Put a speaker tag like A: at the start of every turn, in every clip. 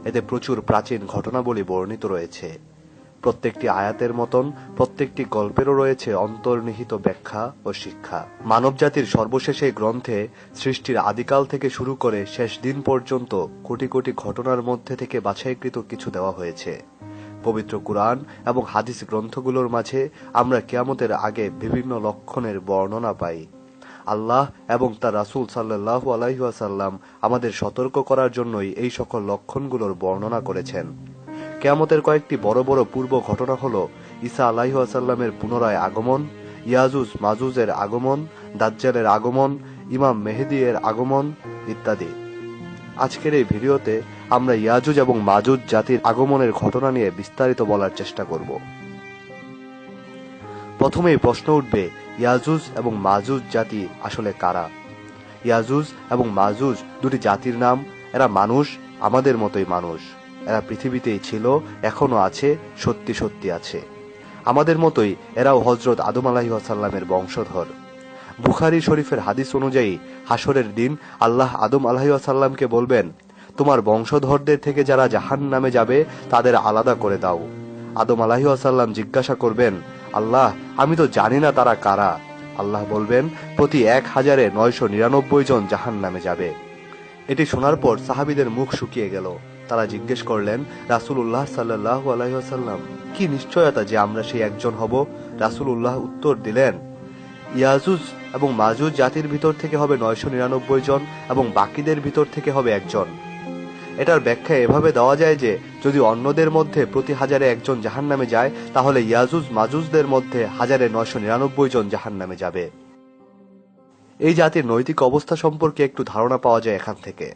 A: এতে প্রচুর প্রাচীন ঘটনাবলী বর্ণিত রয়েছে। প্রত্যেকটি আয়াতের মতন প্রত্যেকটি গল্পেরও রয়েছে অন্তর্নিহিত ব্যাখ্যা ও শিক্ষা। মানবজাতির সর্বশেষ এই গ্রন্থে সৃষ্টির আদিকাল থেকে শুরু করে শেষ দিন পর্যন্ত কোটি কোটি ঘটনার মধ্যে থেকে বাছাইকৃত কিছু দেওয়া হয়েছে। পবিত্র কুরআন এবং হাদিস গ্রন্থগুলোর মাঝে আমরা কিয়ামতের আগে বিভিন্ন লক্ষণের বর্ণনা পাই। আল্লাহ এবং তার রাসূল সাল্লাল্লাহু আলাইহি ওয়াসাল্লাম আমাদের সতর্ক করার জন্যই এই সকল লক্ষণগুলোর বর্ণনা করেছেন। কিয়ামতের কয়েকটি বড় বড় পূর্ব ঘটনা হল ঈসা আলাইহিস সালামের পুনরায় আগমন, ইয়াজুজ মাজুজের আগমন, দাজ্জালের আগমন, ইমাম মেহেদী এর আগমন ইত্যাদি। আজকের এই ভিডিওতে আমরা ইয়াজুজ এবং মাজুজ জাতির আগমনের ঘটনা নিয়ে বিস্তারিত বলার চেষ্টা করব। প্রথমেই প্রশ্ন উঠবে, ইয়াজুজ এবং মাজুজ জাতি আসলে কারা? ইয়াজুজ এবং মাজুজ দুটি জাতির নাম। এরা মানুষ, আমাদের মতোই মানুষ। এরা পৃথিবীতেই ছিল, এখনো আছে, সত্যি সত্যি আছে। আমাদের মতোই এরাও হযরত আদম আলাইহিস সালামের বংশধর। বুখারী শরীফের হাদিস অনুযায়ী হাসরের দিন আল্লাহ আদম আলাইহিস সালামকে বলবেন, তোমার বংশধরদের থেকে যারা জাহান্নামে যাবে তাদের আলাদা করে দাও। আদম আলাইহিস সালাম জিজ্ঞাসা করবেন, আল্লাহ, আমি তো জানি না তারা কারা। আল্লাহ বলবেন, প্রতি ১,৯৯৯ জন জাহান্নামে যাবে। এটি শোনার পর সাহাবীদের মুখ শুকিয়ে গেল। তারা জিজ্ঞেস করলেন, রাসূলুল্লাহ সাল্লাল্লাহু আলাইহি ওয়াসাল্লাম, কি নিশ্চয়তা যে আমরা সেই একজন হব? রাসূলুল্লাহ উত্তর দিলেন, ইয়াজুজ এবং মাজুজ জাতির ভিতর থেকে হবে ৯৯৯ জন এবং বাকিদের ভিতর থেকে হবে একজন। এটার ব্যাখ্যা এভাবে দেওয়া যায় যে যদি অন্যদের মধ্যে প্রতি ১,০০০ একজন জাহান্নামে যায়, তাহলে ইয়াজুজ মাজুজদের মধ্যে ১,৯৯৯ জন জাহান্নামে যাবে। এই জাতির নৈতিক অবস্থা সম্পর্কে একটু ধারণা পাওয়া যায় এখান থেকে।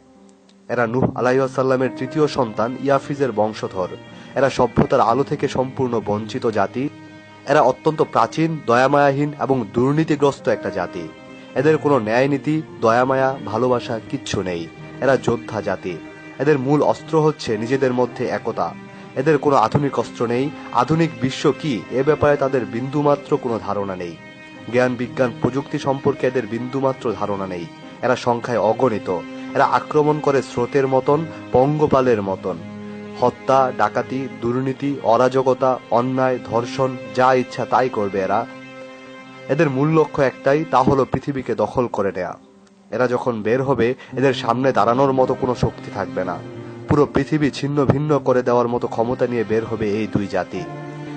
A: এরা নূহ আলাইহিস সালামের তৃতীয় সন্তান ইয়াফিজের বংশধর। এরা সভ্যতার আলো থেকে সম্পূর্ণ বঞ্চিত জাতি। এরা অত্যন্ত প্রাচীন, দয়ামায়াহীন এবং দুর্নীতিগ্রস্ত একটা জাতি। এদের কোনো ন্যায় নীতি, দয়ামায়া, ভালোবাসা কিচ্ছু নেই। এরা যোদ্ধা জাতি। এদের মূল অস্ত্র হচ্ছে নিজেদের মধ্যে একতা। এদের কোনো আধুনিক অস্ত্র নেই। আধুনিক বিশ্ব কি এ ব্যাপারে তাদের বিন্দুমাত্র কোনো ধারণা নেই। জ্ঞান বিজ্ঞান প্রযুক্তি সম্পর্কে এদের বিন্দুমাত্র ধারণা নেই। এরা সংখ্যায় অগণিত। এরা আক্রমণ করে স্রোতের মতন, পঙ্গপালের মতন। হত্যা, ডাকাতি, দুর্নীতি, অরাজকতা, অন্যায়, ধর্ষণ, যা ইচ্ছা তাই করবে এরা। এদের মূল লক্ষ্য একটাই, তা হলো পৃথিবীকে দখল করে নেয়া। এরা যখন বের হবে, এদের সামনে দাঁড়ানোর মতো কোনো শক্তি থাকবে না। পুরো পৃথিবী ছিন্ন ভিন্ন করে দেওয়ার মতো ক্ষমতা নিয়ে বের হবে এই দুই জাতি।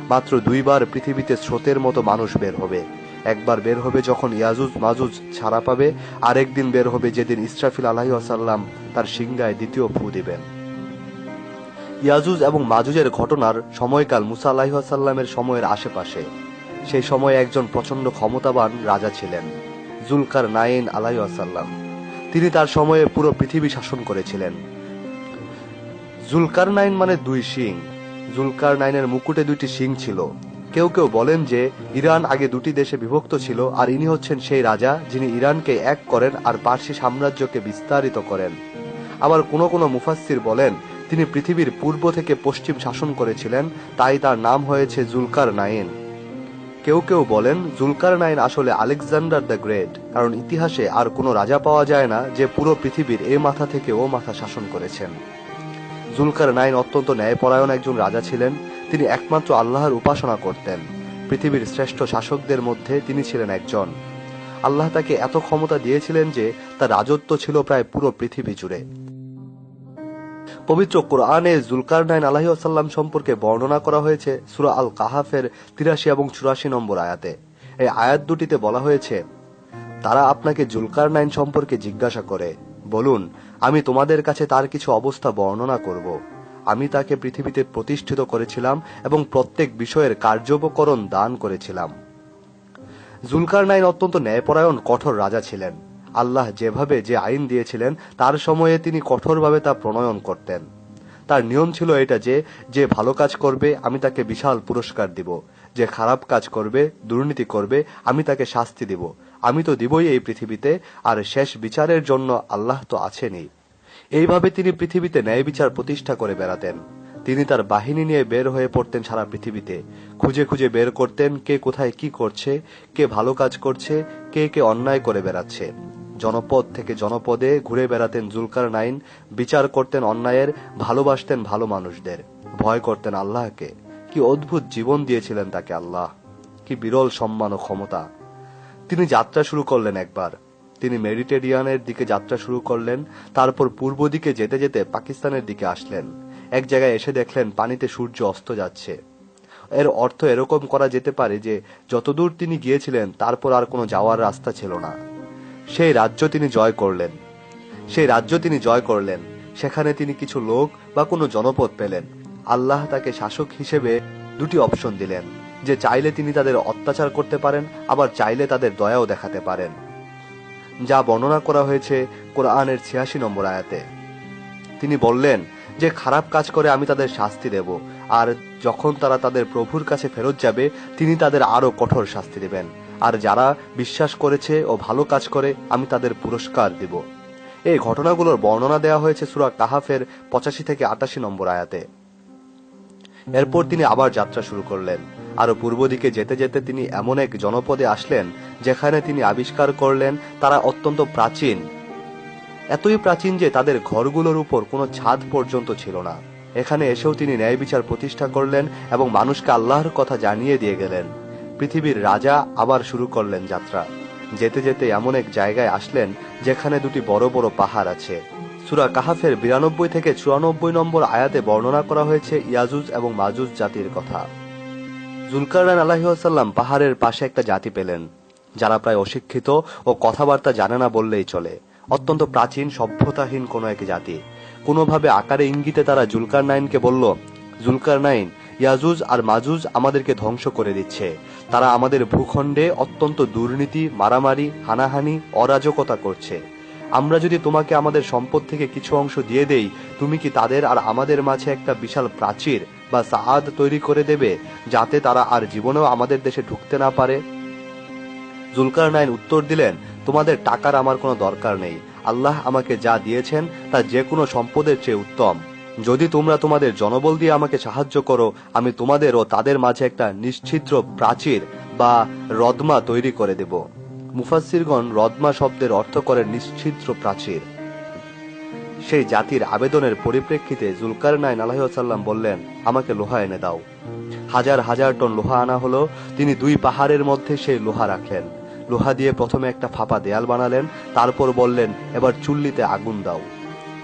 A: মাত্র ২ বার পৃথিবীতে স্রোতের মতো মানুষ বের হবে। একবার বের হবে যখন ইয়াজুজ মাজুজ ছাড়া পাবে, আরেকদিন বের হবে যেদিন ইসরাফিল আলাইহিস সালাম তার সিংহায় দ্বিতীয় ফু দিবেন। ইয়াজুজ এবং মাজুজের ঘটনার সময়কাল মুসা আলাইহিস সালামের সময়ের আশেপাশে। সেই সময়ে একজন প্রচন্ড ক্ষমতাবান রাজা ছিলেন, যুলকারনাইন আলাইহিস সালাম। তিনি তার সময়ে পুরো পৃথিবী শাসন করেছিলেন। যুলকারনাইন মানে ২ শিং। যুলকারনাইনের মুকুটে ২টি শিং ছিল। কেউ কেউ বলেন যে ইরান আগে ২টি দেশে বিভক্ত ছিল, আর ইনি হচ্ছেন সেই রাজা যিনি ইরানকে এক করেন আর পার্সি সাম্রাজ্যকে বিস্তারিত করেন। আবার কোনো কোনো মুফাসসির বলেন তিনি পৃথিবীর পূর্ব থেকে পশ্চিম শাসন করেছিলেন, তাই তার নাম হয়েছে যুলকারনাইন। কেউ কেউ বলেন যুলকারনাইন আসলে আলেকজান্ডার দ্য গ্রেট, কারণ ইতিহাসে আর কোনো রাজা পাওয়া যায় না যে পুরো পৃথিবীর এ মাথা থেকে ও মাথা শাসন করেছেন। যুলকারনাইন অত্যন্ত ন্যায়পরায়ণ একজন রাজা ছিলেন। তিনি একমাত্র আল্লাহর উপাসনা করতেন। পৃথিবীর শ্রেষ্ঠ শাসকদের মধ্যে তিনি ছিলেন একজন। আল্লাহ তাকে এত ক্ষমতা দিয়েছিলেন যে তার রাজত্ব ছিল প্রায় পুরো পৃথিবী জুড়ে। পবিত্র কোরআনে যুলকারনাইন আলাইহিস সালাম সম্পর্কে বর্ণনা করা হয়েছে সূরা আল কাহাফের ৮৩ এবং ৮৪ নম্বর আয়াতে। এই আয়াত দুটিতে বলা হয়েছে, তারা আপনাকে যুলকারনাইন সম্পর্কে জিজ্ঞাসা করে, বলুন, আমি তোমাদের কাছে তার কিছু অবস্থা বর্ণনা করব। আমি তাকে পৃথিবীতে প্রতিষ্ঠিত করেছিলাম এবং প্রত্যেক বিষয়ের কার্যোপকরণ দান করেছিলাম। যুলকারনাইন অত্যন্ত ন্যায়পরায়ণ কঠোর রাজা ছিলেন। আল্লাহ যেভাবে যে আইন দিয়েছিলেন তার সময়ে তিনি কঠোরভাবে তা প্রণয়ন করতেন। তার নিয়ম ছিল এটা যে যে ভালো কাজ করবে আমি তাকে বিশাল পুরস্কার দিব, যে খারাপ কাজ করবে, দুর্নীতি করবে, আমি তাকে শাস্তি দিব। আমি তো দিবই এই পৃথিবীতে, আর শেষ বিচারের জন্য আল্লাহ তো আছেনই। এইভাবে তিনি পৃথিবীতে ন্যায় বিচার প্রতিষ্ঠা করে বেড়াতেন। তিনি তার বাহিনী নিয়ে বের হয়ে পড়তেন সারা পৃথিবীতে। খুঁজে খুঁজে বের করতেন কে কোথায় কি করছে, কে ভালো কাজ করছে, কে কে অন্যায় করে বেড়াচ্ছে। জনপদ থেকে জনপদে ঘুরে বেড়াতেন জুলকারনাইন, বিচার করতেন অন্যায়ের, ভালোবাসতেন ভালো মানুষদের, ভয় করতেন আল্লাহকে। কি অদ্ভুত জীবন দিয়েছিলেন তাকে আল্লাহ, কি বিরল সম্মান ও ক্ষমতা। তিনি যাত্রা শুরু করলেন একবার, তিনি মেডিটেরিয়ানের দিকে যাত্রা শুরু করলেন, তারপর পূর্ব দিকে যেতে যেতে পাকিস্তানের দিকে আসলেন। এক জায়গায় এসে দেখলেন পানিতে সূর্য অস্ত যাচ্ছে। এর অর্থ এরকম করা যেতে পারে যে যতদূর তিনি গিয়েছিলেন তারপর আর কোনো যাওয়ার রাস্তা ছিল না। সেই রাজ্য তিনি জয় করলেন। সেখানে তিনি কিছু লোক বা কোনো জনপদ পেলেন। আল্লাহ তাকে শাসক হিসেবে দুটি অপশন দিলেন, যে চাইলে তিনি তাদের অত্যাচার করতে পারেন, আবার চাইলে তাদের দয়াও দেখাতে পারেন, যা বর্ণনা করা হয়েছে কোরআনের ৮৬ নম্বর আয়াতে। তিনি বললেন যে খারাপ কাজ করে আমি তাদের শাস্তি দেব, আর যখন তারা তাদের প্রভুর কাছে ফেরত যাবে তিনি তাদের আরো কঠোর শাস্তি দেবেন, আর যারা বিশ্বাস করেছে ও ভালো কাজ করে আমি তাদের পুরস্কার দিব। এই ঘটনাগুলোর বর্ণনা দেওয়া হয়েছে সূরা কাহাফের ৮৫ থেকে ৮৮ নম্বর আয়াতে। এরপর তিনি আবার যাত্রা শুরু করলেন। আরো পূর্ব দিকে যেতে যেতে তিনি এমন এক জনপদে আসলেন যেখানে তিনি আবিষ্কার করলেন তারা অত্যন্ত প্রাচীন, এতই প্রাচীন যে তাদের ঘরগুলোর উপর কোনো ছাদ পর্যন্ত ছিল না। এখানে এসেও তিনি ন্যায় বিচার প্রতিষ্ঠা করলেন এবং মানুষকে আল্লাহর কথা জানিয়ে দিয়ে গেলেন। পৃথিবীর রাজা আবার শুরু করলেন যাত্রা। যেতে যেতে এমন এক জায়গায় আসলেন যেখানে দুটি বড় বড় পাহাড় আছে। সূরা কাহাফের ৯২ থেকে ৯৪ নম্বর আয়াতে বর্ণনা করা হয়েছে ইয়াজুজ এবং মাজুজ জাতির কথা। জুলকারনাইন আলাইহিস সালাম পাহাড়ের পাশে একটা জাতি পেলেন যারা প্রায় অশিক্ষিত ও কথাবার্তা জানে না বললেই চলে, অত্যন্ত প্রাচীন সভ্যতাহীন কোন এক জাতি। কোনোভাবে আকারে ইঙ্গিতে তারা জুলকারনাইনকে বলল, জুলকারনাইন, ইয়াজুজ আর মাজুজ আমাদেরকে ধ্বংস করে দিচ্ছে। তারা আমাদের ভূখণ্ডে অত্যন্ত দুর্নীতি, মারামারি, হানাহানি, অরাজকতা করছে। আমরা যদি তোমাকে আমাদের সম্পদ থেকে কিছু অংশ দিয়ে দেই, তুমি কি তাদের আর আমাদের মাঝে একটা বিশাল প্রাচীর বা সাআদ তৈরি করে দেবে, যাতে তারা আর জীবনেও আমাদের দেশে ঢুকতে না পারে? জুলকারনাইন উত্তর দিলেন, তোমাদের টাকার আমার কোনো দরকার নেই। আল্লাহ আমাকে যা দিয়েছেন তা যে কোনো সম্পদের চেয়ে উত্তম। যদি তোমরা তোমাদের জনবল দিয়ে আমাকে সাহায্য করো, আমি তোমাদের ও তাদের মাঝে একটা নিশ্ছিদ্র প্রাচীর বা রদমা তৈরি করে দেব। মুফাসসিরগণ রদমা শব্দের অর্থ করেন নিশ্ছিদ্র প্রাচীর। সেই জাতির আবেদনের পরিপ্রেক্ষিতে জুলকারনাইন আলাইহিস সালাম বললেন, আমাকে লোহা এনে দাও। হাজার হাজার টন লোহা আনা হলো। তিনি দুই পাহাড়ের মধ্যে সেই লোহা রাখলেন। লোহা দিয়ে প্রথমে একটা ফাঁপা দেয়াল বানালেন, তারপর বললেন, এবার চুল্লিতে আগুন দাও।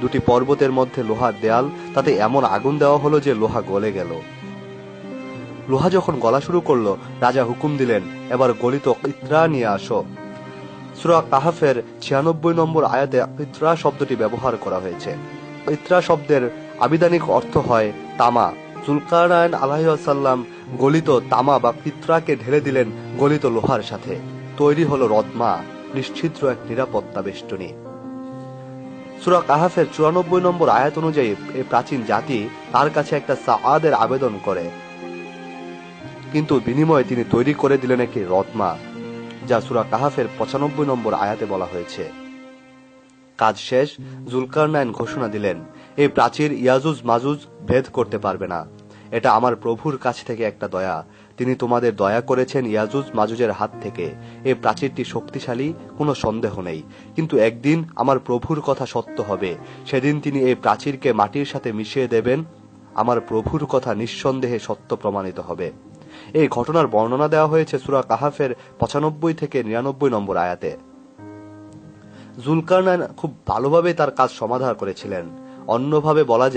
A: দুটি পর্বতের মধ্যে লোহার দেয়াল, তাতে এমন আগুন দেওয়া হলো যে লোহা গলে গেল। লোহা যখন গলা শুরু করলো, রাজা হুকুম দিলেন, এবার গলিত কিত্রা নিয়ে আসো। সূরা কাহাফের ৯৬ নম্বর আয়াতে কিত্রা শব্দটি ব্যবহার করা হয়েছে। কিত্রা শব্দের আবিধানিক অর্থ হয় তামা। জুলকারনাইন আলাইহিস সালাম গলিত তামা বা কিত্রাকে ঢেলে দিলেন গলিত লোহার সাথে। তৈরি হলো রদমা, নিশ্ছিদ্র এক নিরাপত্তা বেষ্টনী। সূরা কাহাফের ৯৪ নম্বর আয়াত অনুযায়ী এই প্রাচীন জাতি তার কাছে একটা সাআদের আবেদন করে, কিন্তু বিনিময়ে তিনি তৈরি করে দিলেন একটি রদমা, যা সূরা কাহাফের ৯৫ নম্বর আয়াতে বলা হয়েছে। কাজ শেষ। জুলকারনাইন ঘোষণা দিলেন, এই প্রাচীর ইয়াজুজ মাজুজ ভেদ করতে পারবে না। এটা আমার প্রভুর কাছ থেকে একটা দয়া। তিনি তোমাদের দয়া করেছেন ইয়াজুজ মাজুজের হাত থেকে। এই প্রাচীরটি শক্তিশালী, কোনো সন্দেহ নেই, কিন্তু একদিন আমার প্রভুর কথা সত্য হবে। সেদিন তিনি এই প্রাচীরকে মাটির সাথে মিশিয়ে দেবেন। আমার প্রভুর কথা নিঃসন্দেহে সত্য প্রমাণিত হবে। এই ঘটনার বর্ণনা দেওয়া হয়েছে সূরা কাহাফের ৯৫ থেকে ৯৯ নম্বর আয়াতে। জুলকারনাইন খুব ভালোভাবে তার কাজ সমাধা করেছিলেন। অন্যভাবে বলা যায়